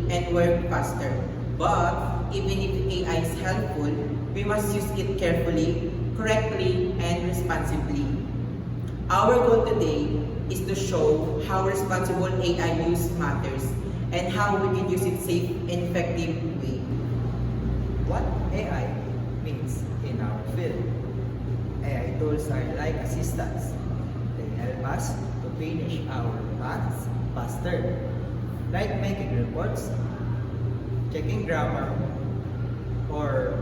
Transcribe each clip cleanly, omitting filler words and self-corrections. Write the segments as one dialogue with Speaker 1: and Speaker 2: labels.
Speaker 1: and work faster. But even if AI is helpful, we must use it carefully, correctly, and responsibly. Our goal today is to show how responsible AI use matters and how we can use it safe and effective way.
Speaker 2: What AI means in our field. AI tools are like assistants. They help us to finish our tasks faster, like making reports, checking grammar, or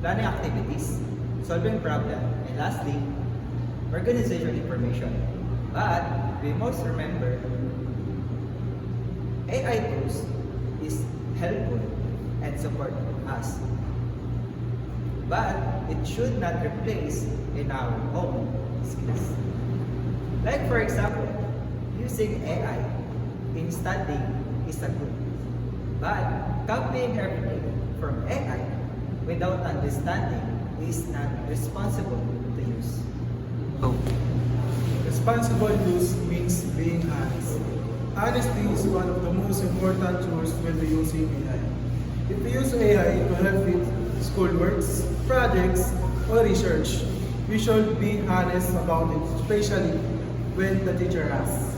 Speaker 2: planning activities, solving problems, and lastly, organization information. But we must remember, AI tools is helpful and support us. But it should not replace in our own skills. Like for example, using AI in studying is a good. But copying everything from AI without understanding is not responsible to use.
Speaker 3: Responsible use means being honest. Honesty is one of the most important tools when we using AI. If we use AI to help with schoolworks, projects, or research, we should be honest about it, especially when the teacher asks.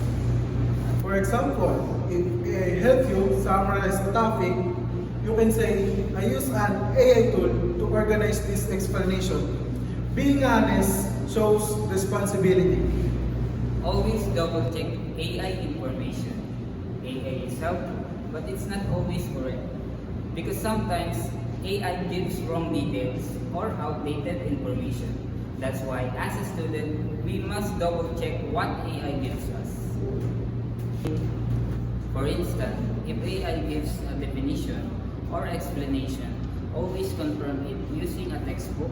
Speaker 3: For example, if AI helps you summarize the topic, you can say, I use an AI tool to organize this explanation. Being honest shows responsibility.
Speaker 4: Always double check AI information. AI is helpful, but it's not always correct. Because sometimes AI gives wrong details or outdated information. That's why as a student, we must double check what AI gives us. For instance, if AI gives a definition or explanation, always confirm it using a textbook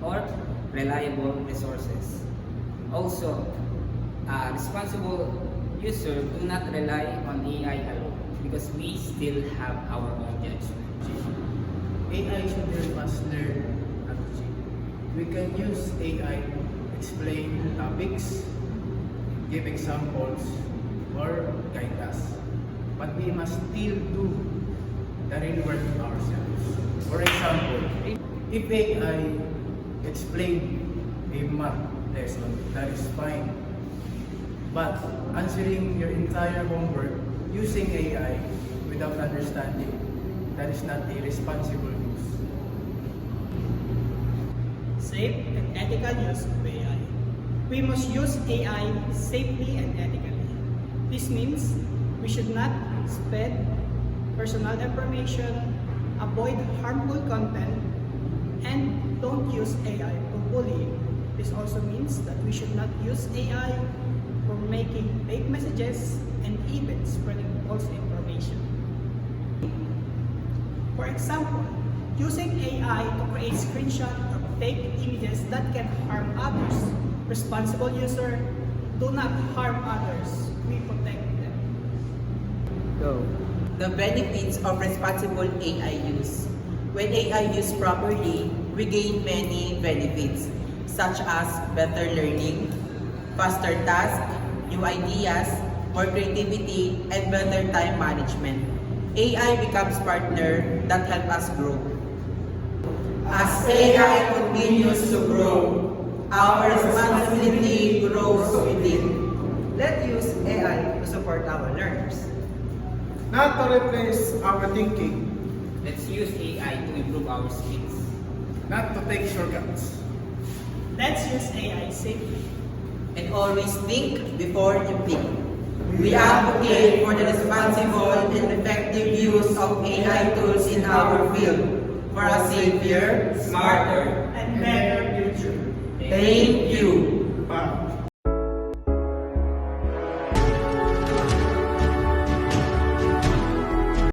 Speaker 4: or reliable resources. Also, a responsible user do not rely on AI alone because we still have our own judgment.
Speaker 5: AI should help us learn strategy. We can use AI to explain topics, give examples, or guide us. But we must still do the real work ourselves. For example, if AI explain a math lesson, that is fine. But answering your entire homework using AI without understanding, that is not a responsible use.
Speaker 6: Safe and ethical use of AI. We must use AI safely and ethically. This means we should not spread personal information, avoid harmful content, and don't use AI for bullying. This also means that we should not use AI for making fake messages and even spreading false information. For example, using AI to create screenshots or fake images that can harm others. Responsible user do not harm others. We protect them.
Speaker 2: Go.
Speaker 1: The benefits of responsible AI use. When AI used properly, we gain many benefits such as better learning, faster tasks, new ideas, more creativity, and better time management. AI becomes partner that help us grow. As AI continues to grow, our responsibility grows with it.
Speaker 2: Let's use AI to support our learners.
Speaker 3: Not to replace our thinking.
Speaker 4: Let's use AI to improve our skills.
Speaker 5: Not to take shortcuts.
Speaker 6: Let's use AI safely.
Speaker 1: And always think before you pick. We advocate for the responsible and effective use of AI tools in our field for a safer, smarter,
Speaker 6: And better future.
Speaker 1: Thank you.